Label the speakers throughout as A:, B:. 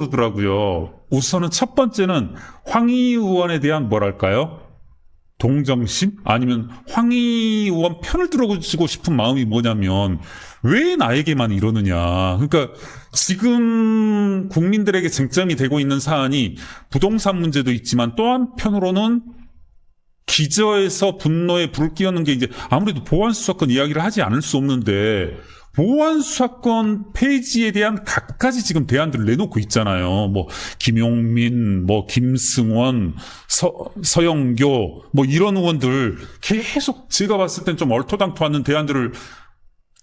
A: 그러더라고요. 우선은 첫 번째는 황희 의원에 대한 뭐랄까요? 동정심? 아니면 황희 의원 편을 들어주고 싶은 마음이 뭐냐면 왜 나에게만 이러느냐. 그러니까 지금 국민들에게 쟁점이 되고 있는 사안이 부동산 문제도 있지만 또 한편으로는 기저에서 분노에 불을 끼얹는 게 이제 아무래도 보안수사권 이야기를 하지 않을 수 없는데 보안수사권 폐지에 대한 갖가지 지금 대안들을 내놓고 있잖아요. 뭐 김용민, 뭐 김승원, 서영교 뭐 이런 의원들 계속 제가 봤을 땐 좀 얼토당토하는 대안들을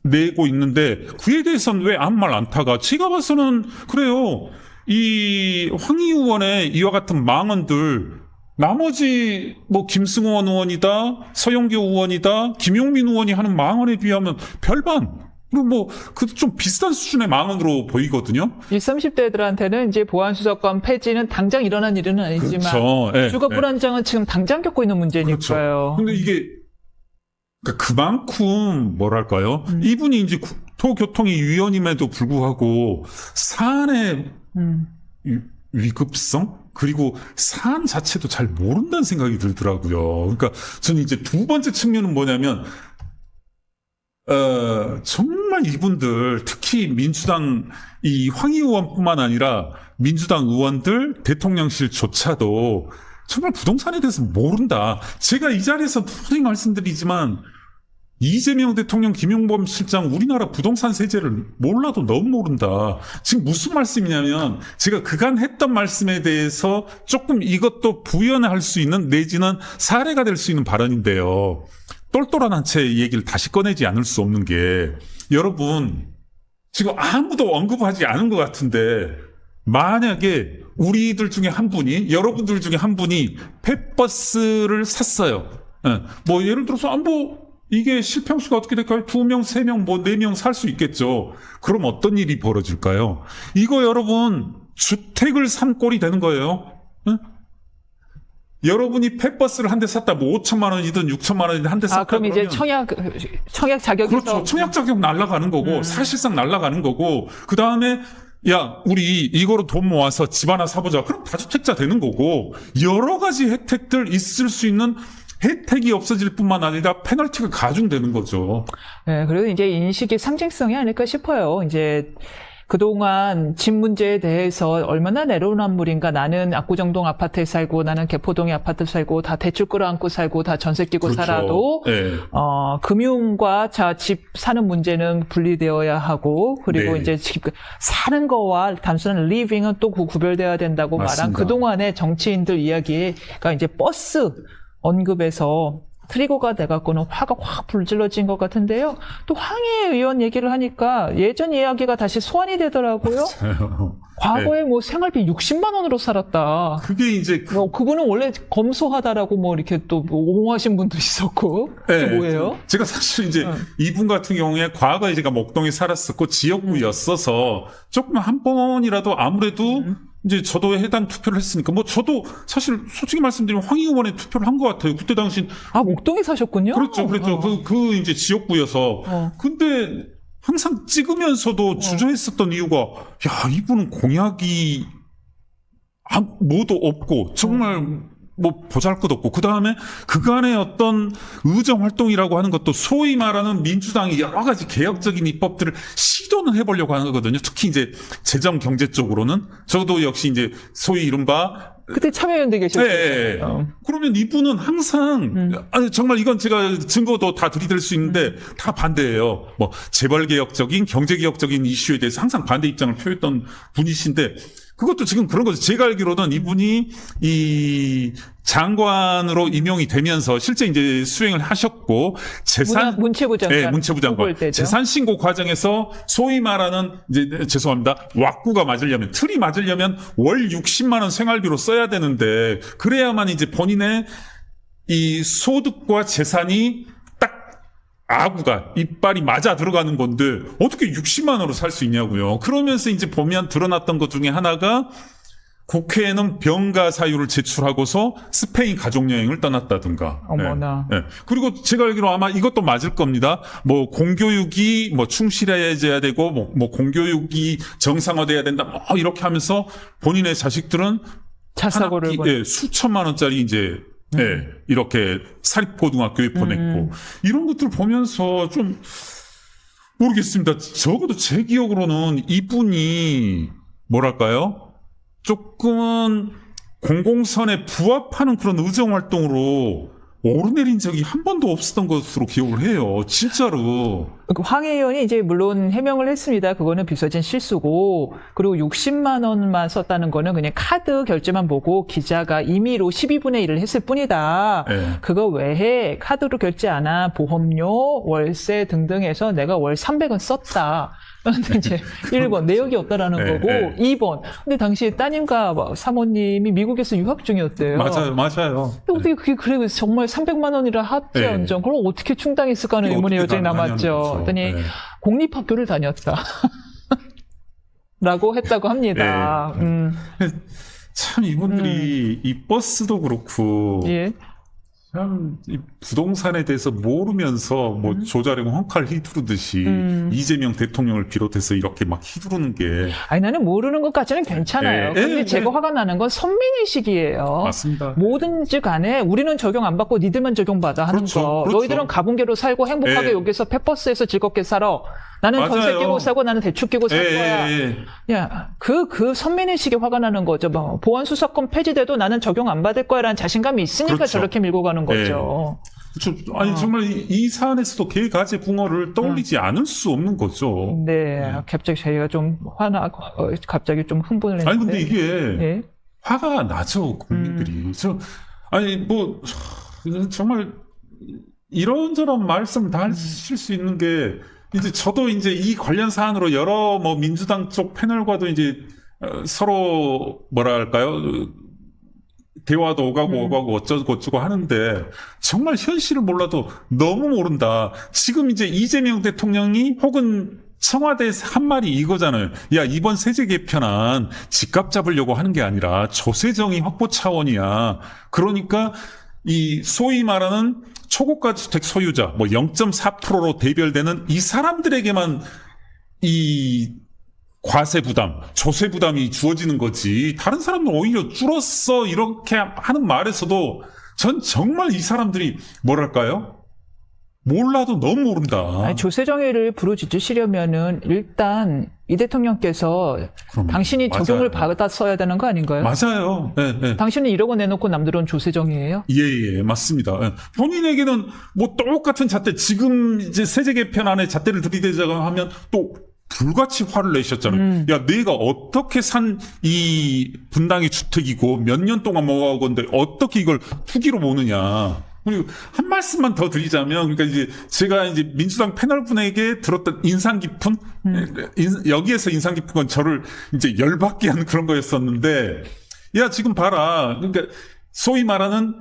A: 내고 있는데 그에 대해서는 왜 아무 말 안 타가? 제가 봐서는 그래요. 이 황희 의원의 이와 같은 망언들 나머지 뭐 김승원 의원이다, 서영교 의원이다, 김용민 의원이 하는 망언에 비하면 별반. 그리고 뭐 그 좀 비슷한 수준의 망언으로 보이거든요.
B: 20, 30대들한테는 이제 보안수사권 폐지는 당장 일어난 일은 아니지만
A: 그렇죠. 예,
B: 주거
A: 예.
B: 불안정은 지금 당장 겪고 있는 문제니까요.
A: 그렇죠. 근데 이게 그러니까 그만큼 뭐랄까요? 이분이 이제 국토교통위 위원임에도 불구하고 사안의 위급성 그리고 사안 자체도 잘 모른다는 생각이 들더라고요. 그러니까 저는 이제 두 번째 측면은 뭐냐면 정말 이분들 특히 민주당 이 황희 의원뿐만 아니라 민주당 의원들 대통령실조차도 정말 부동산에 대해서 모른다. 제가 이 자리에서 분명히 말씀드리지만 이재명 대통령, 김용범 실장 우리나라 부동산 세제를 몰라도 너무 모른다. 지금 무슨 말씀이냐면 제가 그간 했던 말씀에 대해서 조금 이것도 부연할 수 있는 내지는 사례가 될 수 있는 발언인데요. 똘똘한 한 채 얘기를 다시 꺼내지 않을 수 없는 게 여러분 지금 아무도 언급하지 않은 것 같은데 만약에 우리들 중에 한 분이 여러분들 중에 한 분이 펫버스를 샀어요. 뭐 예를 들어서 뭐 이게 실평수가 어떻게 될까요? 2명, 3명, 뭐 4명 살 수 있겠죠. 그럼 어떤 일이 벌어질까요? 이거 여러분 주택을 산 꼴이 되는 거예요. 여러분이 펫버스를 한 대 샀다, 뭐 5천만 원이든 6천만 원이든 한 대 샀다.
B: 그럼 이제 청약 자격에서
A: 그렇죠. 청약 자격 날라가는 거고 사실상 날라가는 거고 그 다음에 야 우리 이거로 돈 모아서 집 하나 사보자. 그럼 다주택자 되는 거고 여러 가지 혜택들 있을 수 있는 혜택이 없어질 뿐만 아니라 페널티가 가중되는 거죠.
B: 네, 그래도 이제 인식의 상징성이 아닐까 싶어요. 이제 그동안 집 문제에 대해서 얼마나 내로남불인가. 나는 압구정동 아파트에 살고 나는 개포동에 아파트 살고 다 대출 끌어안고 살고 다 전세 끼고
A: 그렇죠.
B: 살아도
A: 네.
B: 금융과 집 사는 문제는 분리되어야 하고 그리고
A: 네.
B: 이제 집 사는 거와 단순한 리빙은 또 구별되어야 된다고
A: 맞습니다.
B: 말한 그동안의 정치인들 이야기가 이제 버스 언급에서 트리거가 돼갖고는 화가 확 불질러진 것 같은데요. 또 황해 의원 얘기를 하니까 예전 이야기가 다시 소환이 되더라고요. 과거에
A: 네.
B: 뭐 생활비 60만 원으로 살았다.
A: 그게 이제
B: 그분은 원래 검소하다라고 뭐 이렇게 또 옹호하신 분도 있었고. 그게 뭐예요?
A: 제가 사실 이제 이분 같은 경우에 과거에 제가 목동에 살았었고 지역구였어서 조금 한 번이라도 아무래도 이제 저도 해당 투표를 했으니까 뭐 저도 사실 솔직히 말씀드리면 황희 의원에 투표를 한 것 같아요. 그때 당시
B: 목동에 사셨군요?
A: 그렇죠. 그 이제 지역구여서 근데 항상 찍으면서도 주저했었던 이유가 야 이분은 공약이 뭐도 없고 정말 뭐 보잘것없고 그 다음에 그간의 어떤 의정 활동이라고 하는 것도 소위 말하는 민주당이 여러 가지 개혁적인 입법들을 시도는 해보려고 하는 거거든요. 특히 이제 재정 경제 쪽으로는 저도 역시 이제 소위 이른바
B: 그때 참여연대 계셨죠?
A: 네. 그러면 이분은 항상 아니 정말 이건 제가 증거도 다 들이댈 수 있는데 다 반대예요. 뭐 재벌개혁적인 경제개혁적인 이슈에 대해서 항상 반대 입장을 표했던 분이신데 그것도 지금 그런 거죠. 제가 알기로는 이분이 이 장관으로 임용이 되면서 실제 이제 수행을 하셨고
B: 문체부 장관.
A: 네, 문체부 장관. 재산 신고 과정에서 소위 말하는 이제 죄송합니다. 왁구가 맞으려면 틀이 맞으려면 월 60만 원 생활비로 써야 되는데 그래야만 이제 본인의 이 소득과 재산이 아구가 이빨이 맞아 들어가는 건데 어떻게 60만 원으로 살 수 있냐고요. 그러면서 이제 보면 드러났던 것 중에 하나가 국회에는 병가 사유를 제출하고서 스페인 가족여행을 떠났다든가.
B: 어머나.
A: 예, 예. 그리고 제가 알기로 아마 이것도 맞을 겁니다. 뭐 공교육이 뭐 충실해져야 되고 뭐 공교육이 정상화돼야 된다. 뭐 이렇게 하면서 본인의 자식들은
B: 차 사고를
A: 한 학기, 예, 수천만 원짜리 이제 예, 이렇게 사립고등학교에 보냈고 이런 것들 보면서 좀 모르겠습니다. 적어도 제 기억으로는 이분이 뭐랄까요? 조금은 공공선에 부합하는 그런 의정활동으로 오르내린 적이 한 번도 없었던 것으로 기억을 해요. 진짜로.
B: 황 의원이 이제 물론 해명을 했습니다. 그거는 비서진 실수고, 그리고 60만 원만 썼다는 거는 그냥 카드 결제만 보고 기자가 임의로 12분의 1을 했을 뿐이다.
A: 네.
B: 그거 외에 카드로 결제 안 한 보험료, 월세 등등해서 내가 월 300원 썼다. 근데 이제 1번 내역이 없다라는
A: 네,
B: 거고,
A: 네.
B: 2번 근데 당시 따님과 사모님이 미국에서 유학 중이었대요.
A: 맞아요.
B: 근데 어떻게 그게 그래 정말 300만 원이라 하지언정 그걸 어떻게 충당했을까 하는 의문이 여전히 남았죠. 그랬더니
A: 네.
B: 공립학교를 다녔다. 라고 했다고 합니다.
A: 참 이분들이 이 버스도 그렇고
B: 예.
A: 참 이 부동산에 대해서 모르면서 뭐 조자룡 헝칼 휘두르듯이 이재명 대통령을 비롯해서 이렇게 막 휘두르는 게
B: 아니 나는 모르는 것까지는 괜찮아요.
A: 예,
B: 근데
A: 예,
B: 제가
A: 예.
B: 화가 나는 건 선민의식이에요.
A: 맞습니다.
B: 뭐든지 간에 우리는 적용 안 받고 니들만 적용받아 하는
A: 그렇죠,
B: 거.
A: 그렇죠.
B: 너희들은 가분개로 살고 행복하게
A: 예.
B: 여기서 펫버스에서 즐겁게 살아. 나는 전세
A: 맞아요.
B: 끼고 사고 나는 대출 끼고 살 거야.
A: 예.
B: 야, 그 선민의식에 화가 나는 거죠. 뭐, 보안수사권 폐지돼도 나는 적용 안 받을 거야 라는 자신감이 있으니까
A: 그렇죠.
B: 저렇게 밀고 가는 거죠.
A: 아니 정말 이 사안에서도 개가지 붕어를 떠올리지 않을 수 없는 거죠.
B: 네, 갑자기 저희가 좀 갑자기 좀 흥분을 했는데.
A: 아니 근데 이게
B: 예?
A: 화가 나죠 국민들이. 아니 뭐 정말 이런저런 말씀 다 하실 수 있는 게 이제 저도 이제 이 관련 사안으로 여러 뭐 민주당 쪽 패널과도 이제 서로 뭐랄까요 대화도 오가고 어쩌고 하는데 정말 현실을 몰라도 너무 모른다. 지금 이제 이재명 대통령이 혹은 청와대에서 한 말이 이거잖아요. 야, 이번 세제 개편안 집값 잡으려고 하는 게 아니라 조세정의 확보 차원이야. 그러니까 이 소위 말하는 초고가 주택 소유자 뭐 0.4%로 대별되는 이 사람들에게만 이 과세 부담, 조세 부담이 주어지는 거지. 다른 사람들은 오히려 줄었어. 이렇게 하는 말에서도 전 정말 이 사람들이 뭐랄까요? 몰라도 너무 모른다.
B: 아니, 조세정의를 부르짖으시려면은 일단 이 대통령께서
A: 그럼요.
B: 당신이 적용을
A: 맞아요.
B: 받았어야 되는 거 아닌가요?
A: 맞아요. 예, 예.
B: 당신은 1억 원 내놓고 남들은 조세정의예요?
A: 예, 맞습니다. 예. 본인에게는 뭐 똑같은 잣대, 지금 이제 세제 개편안에 잣대를 들이대자고 하면 또 불같이 화를 내셨잖아요. 야, 내가 어떻게 산 이 분당의 주택이고 몇 년 동안 모아온 건데 어떻게 이걸 투기로 모느냐. 그리고 한 말씀만 더 드리자면, 그러니까 이제 제가 이제 민주당 패널분에게 들었던 인상 깊은, 여기에서 인상 깊은 건 저를 이제 열받게 하는 그런 거였었는데, 야, 지금 봐라. 그러니까 소위 말하는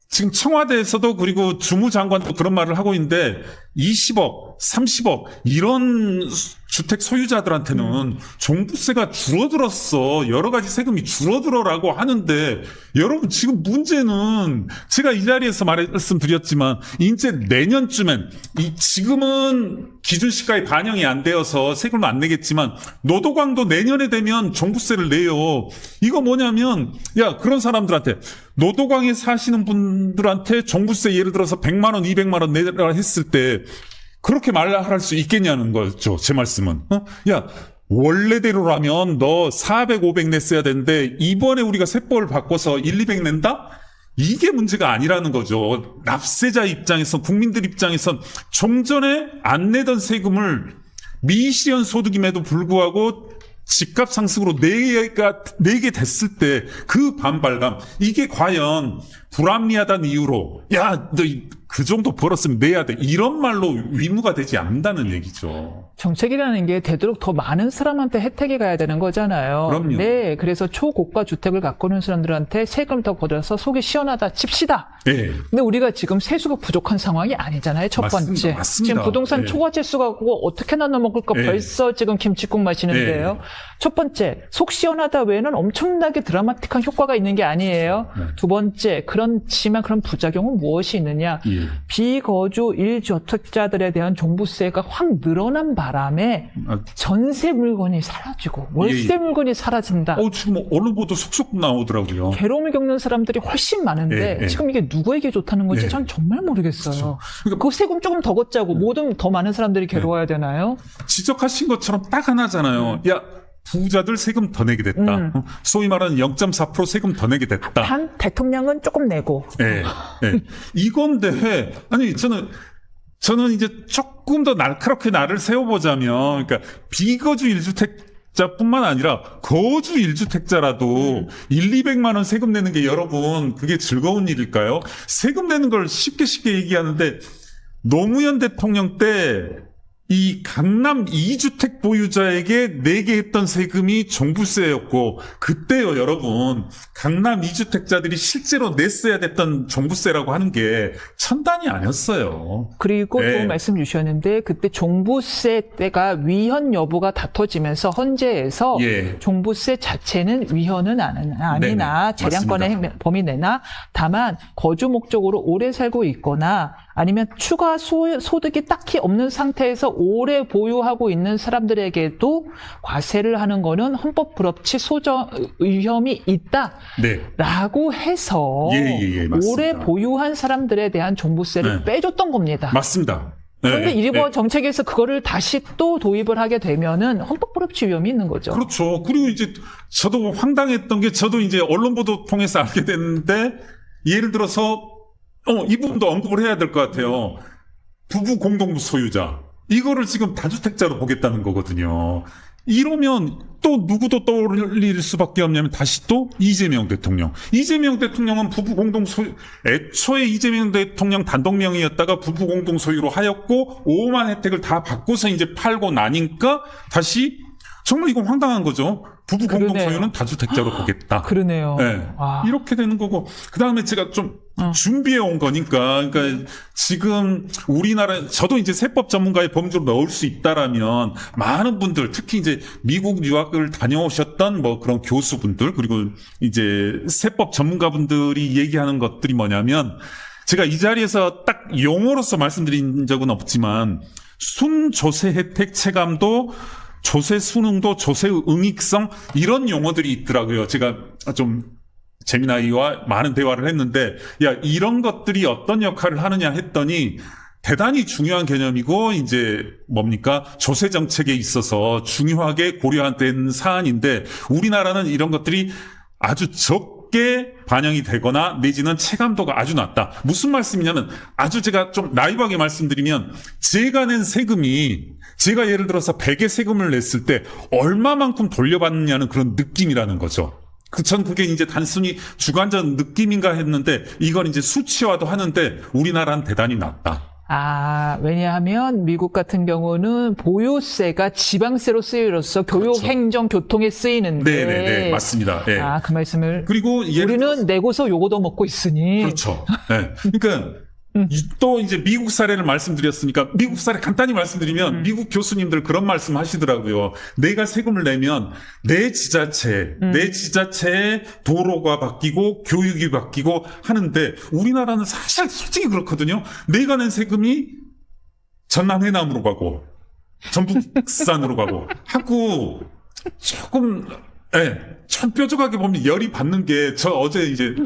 A: 지금 청와대에서도 그리고 주무장관도 그런 말을 하고 있는데 20억, 30억 이런 주택 소유자들한테는 종부세가 줄어들었어. 여러 가지 세금이 줄어들어라고 하는데 여러분 지금 문제는 제가 이 자리에서 말씀드렸지만 이제 내년쯤엔 지금은 기준시가에 반영이 안 되어서 세금을 안 내겠지만 노도광도 내년에 되면 종부세를 내요. 이거 뭐냐면 야 그런 사람들한테 노도광에 사시는 분들한테 종부세 예를 들어서 100만 원, 200만 원 내라 했을 때 그렇게 말할 수 있겠냐는 거죠. 제 말씀은. 야 원래대로라면 너 400, 500 냈어야 되는데 이번에 우리가 세법을 바꿔서 1, 200 낸다? 이게 문제가 아니라는 거죠. 납세자 입장에선 국민들 입장에선 종전에 안 내던 세금을 미실현 소득임에도 불구하고 집값 상승으로 내게 됐을 때 그 반발감 이게 과연 불합리하다는 이유로 야 너 그 정도 벌었으면 내야 돼. 이런 말로 위무가 되지 않는다는 얘기죠.
B: 정책이라는 게 되도록 더 많은 사람한테 혜택이 가야 되는 거잖아요.
A: 그럼요.
B: 네, 그래서 초고가 주택을 갖고 있는 사람들한테 세금을 더 걷어서 속이 시원하다 칩시다.
A: 예.
B: 근데 우리가 지금 세수가 부족한 상황이 아니잖아요. 첫 번째.
A: 맞습니다. 맞습니다.
B: 지금 부동산
A: 예.
B: 초과지수가 어떻게 나눠먹을까
A: 예.
B: 벌써 지금 김치국 마시는데요. 첫 번째, 속 시원하다 외에는 엄청나게 드라마틱한 효과가 있는 게 아니에요.
A: 네.
B: 두 번째, 그렇지만 그런 부작용은 무엇이 있느냐.
A: 예.
B: 비거주 1주택자들에 대한 종부세가 확 늘어난 바람에
A: 아,
B: 전세 물건이 사라지고 월세
A: 예.
B: 물건이 사라진다.
A: 지금 언론 보도 속속 나오더라고요.
B: 괴로움을 겪는 사람들이 훨씬 많은데
A: 예.
B: 지금 이게 누구에게 좋다는 건지
A: 예.
B: 전 정말 모르겠어요.
A: 그렇죠. 그러니까
B: 그 세금 조금 더 걷자고 모든 더 많은 사람들이 괴로워야 되나요?
A: 지적하신 것처럼 딱 하나잖아요. 야, 부자들 세금 더 내게 됐다. 소위 말하는 0.4% 세금 더 내게 됐다.
B: 단 대통령은 조금 내고
A: 예, 예. 이건데, 아니, 저는 이제 조금 더 날카롭게 나를 세워보자면, 그러니까, 비거주 1주택자뿐만 아니라, 거주 1주택자라도 200만 원 세금 내는 게 여러분, 그게 즐거운 일일까요? 세금 내는 걸 쉽게 얘기하는데, 노무현 대통령 때, 이 강남 2주택 보유자에게 내게 했던 세금이 종부세였고, 그때요, 여러분. 강남 2주택자들이 실제로 냈어야 됐던 종부세라고 하는 게 천단이 아니었어요.
B: 그리고
A: 네.
B: 또 말씀 주셨는데 그때 종부세 때가 위헌 여부가 다퉈지면서 헌재에서
A: 예.
B: 종부세 자체는 위헌은 아니나
A: 네네.
B: 재량권의 범위 내나 다만 거주 목적으로 오래 살고 있거나 아니면 추가 소득이 딱히 없는 상태에서 오래 보유하고 있는 사람들에게도 과세를 하는 거는 헌법 불합치 위험이 있다라고
A: 네.
B: 해서
A: 예, 맞습니다.
B: 오래 보유한 사람들에 대한 종부세를
A: 네.
B: 빼줬던 겁니다.
A: 맞습니다.
B: 그런데
A: 네,
B: 이번
A: 네.
B: 정책에서 그거를 다시 또 도입을 하게 되면은 헌법 불합치 위험이 있는 거죠.
A: 그렇죠. 그리고 이제 저도 황당했던 게 저도 이제 언론 보도 통해서 알게 됐는데 예를 들어서 이 부분도 언급을 해야 될 것 같아요. 부부 공동 소유자. 이거를 지금 다주택자로 보겠다는 거거든요. 이러면 또 누구도 떠올릴 수밖에 없냐면 다시 또 이재명 대통령. 이재명 대통령은 부부 공동 소유, 애초에 이재명 대통령 단독 명의였다가 부부 공동 소유로 하였고 5만 혜택을 다 받고서 이제 팔고 나니까 다시 정말 이건 황당한 거죠. 부부 공동
B: 그러네요.
A: 소유는 다주택자로 보겠다.
B: 그러네요.
A: 네.
B: 아.
A: 이렇게 되는 거고. 그 다음에 제가 좀 준비해 온 거니까. 그러니까 지금 우리나라, 저도 이제 세법 전문가의 범주로 넣을 수 있다라면 많은 분들, 특히 이제 미국 유학을 다녀오셨던 뭐 그런 교수분들, 그리고 이제 세법 전문가분들이 얘기하는 것들이 뭐냐면 제가 이 자리에서 딱 용어로서 말씀드린 적은 없지만 순조세 혜택 체감도 조세 수능도 조세 응익성 이런 용어들이 있더라고요. 제가 좀 재미나이와 많은 대화를 했는데 야 이런 것들이 어떤 역할을 하느냐 했더니 대단히 중요한 개념이고 이제 뭡니까 조세 정책에 있어서 중요하게 고려된 사안인데 우리나라는 이런 것들이 아주 적게 반영이 되거나 내지는 체감도가 아주 낮다. 무슨 말씀이냐면 아주 제가 좀 나이브하게 말씀드리면 제가 낸 세금이 제가 예를 들어서 100의 세금을 냈을 때 얼마만큼 돌려받느냐는 그런 느낌이라는 거죠. 전 그게 이제 단순히 주관적 느낌인가 했는데 이건 이제 수치화도 하는데 우리나라는 대단히 낮다.
B: 왜냐하면 미국 같은 경우는 보유세가 지방세로 쓰이로써 교육,
A: 그렇죠.
B: 행정, 교통에 쓰이는데.
A: 네, 맞습니다. 네.
B: 그 말씀을.
A: 그리고
B: 우리는 내고서 요거도 먹고 있으니.
A: 그렇죠. 네. 그러니까 또 이제 미국 사례를 말씀드렸으니까 미국 사례 간단히 말씀드리면 미국 교수님들 그런 말씀 하시더라고요. 내가 세금을 내면 내 지자체에 도로가 바뀌고 교육이 바뀌고 하는데 우리나라는 사실 솔직히 그렇거든요. 내가 낸 세금이 전남 해남으로 가고 전북산으로 가고 하고 조금 참 뾰족하게 보면 열이 받는 게 저 어제 이제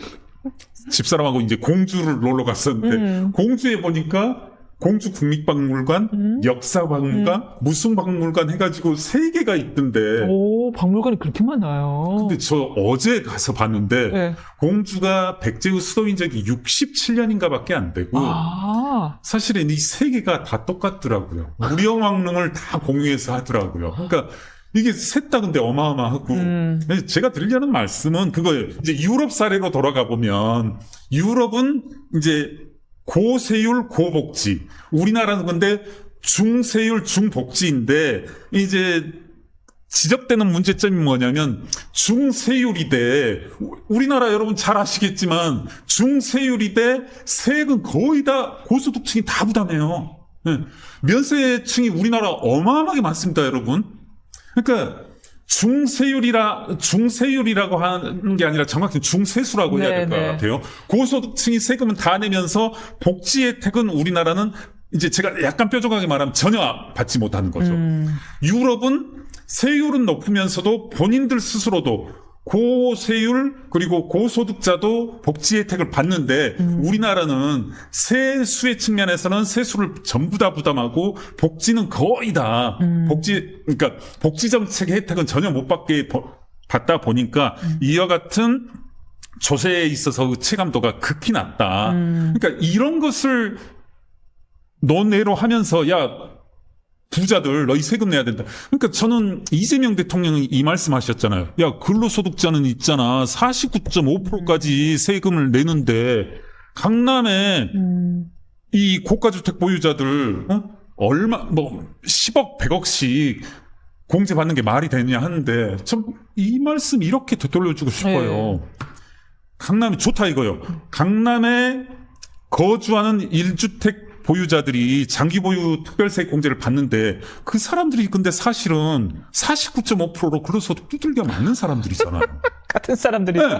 A: 집사람하고 이제 공주를 놀러 갔었는데 공주에 보니까 공주 국립박물관, 역사박물관, 무승박물관 해가지고 3개가 있던데.
B: 오, 박물관이 그렇게 많아요.
A: 근데 저 어제 가서 봤는데
B: 네.
A: 공주가 백제의 수도인 적이 67년인가 밖에 안 되고 사실은 이 3개가 다 똑같더라고요. 무령왕릉을 다 공유해서 하더라고요. 그러니까 이게 셋 다 근데 어마어마하고 제가 드리려는 말씀은 그거예요. 이제 유럽 사례로 돌아가 보면 유럽은 이제 고세율 고복지. 우리나라는 근데 중세율 중복지인데 이제 지적되는 문제점이 뭐냐면 중세율이대 우리나라 여러분 잘 아시겠지만 중세율이대 세금 거의 다 고소득층이 다 부담해요. 네. 면세층이 우리나라 어마어마하게 많습니다, 여러분. 그러니까 중세율이라고 하는 게 아니라 정확히 중세수라고 해야 될 것 같아요. 고소득층이 세금을 다 내면서 복지 혜택은 우리나라는 이제 제가 약간 뾰족하게 말하면 전혀 받지 못하는 거죠. 유럽은 세율은 높으면서도 본인들 스스로도 고세율 그리고 고소득자도 복지 혜택을 받는데 우리나라는 세수의 측면에서는 세수를 전부 다 부담하고 복지는 거의 다 그러니까 복지 정책의 혜택은 전혀 못 받다 보니까 이와 같은 조세에 있어서 체감도가 극히 낮다. 그러니까 이런 것을 논외로 하면서 야 부자들 너희 세금 내야 된다. 그러니까 저는 이재명 대통령이 이 말씀하셨잖아요. 야 근로소득자는 있잖아 49.5%까지 세금을 내는데 강남에 이 고가주택 보유자들 얼마 뭐 10억 100억씩 공제받는 게 말이 되냐 하는데 참 이 말씀 이렇게 되돌려주고 싶어요. 강남이 좋다 이거요. 강남에 거주하는 1주택 보유자들이 장기 보유 특별세 공제를 받는데 그 사람들이 근데 사실은 49.5%로 근로소득 두들겨 맞는 사람들이잖아요.
B: 같은 사람들이죠.
A: 네.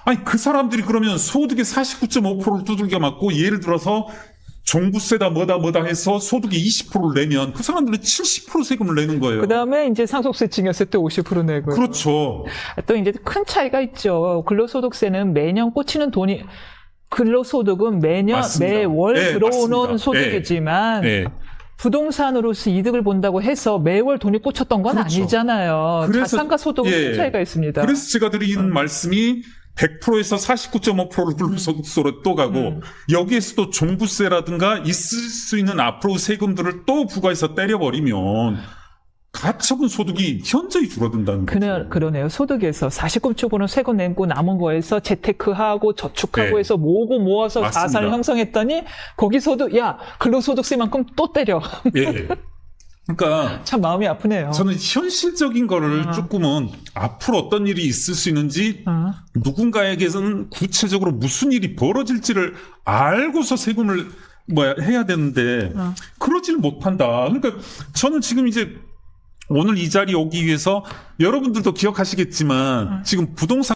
A: 아니 그 사람들이 그러면 소득의 49.5%를 두들겨 맞고 예를 들어서 종부세다 뭐다 해서 소득이 20%를 내면 그 사람들은 70% 세금을 내는 거예요.
B: 그 다음에 이제 상속세 증여세 또 50% 내고요.
A: 그렇죠.
B: 또 이제 큰 차이가 있죠. 근로소득세는 매년 꽂히는 돈이 근로소득은 매월 들어오는
A: 맞습니다.
B: 소득이지만 부동산으로서 이득을 본다고 해서 매월 돈이 꽂혔던 건
A: 그렇죠.
B: 아니잖아요. 자산과 소득은 큰 차이가 있습니다.
A: 그래서 제가 드리는 말씀이 100%에서 49.5%를 근로소득세로 또 가고 여기에서도 종부세라든가 있을 수 있는 앞으로 세금들을 또 부과해서 때려버리면 가처분 소득이 현저히 줄어든다는 거죠.
B: 그러네요. 소득에서 49%는 세금 내고 남은 거에서 재테크하고 저축하고 해서 모으고 모아서
A: 맞습니다.
B: 자산을 형성했더니 거기서도 야 근로소득세만큼 또 때려.
A: 그러니까
B: 참 마음이 아프네요.
A: 저는 현실적인 거를 조금은 앞으로 어떤 일이 있을 수 있는지 누군가에게는 구체적으로 무슨 일이 벌어질지를 알고서 세금을 해야 되는데 그러지를 못한다. 그러니까 저는 지금 이제 오늘 이 자리에 오기 위해서 여러분들도 기억하시겠지만 지금 부동산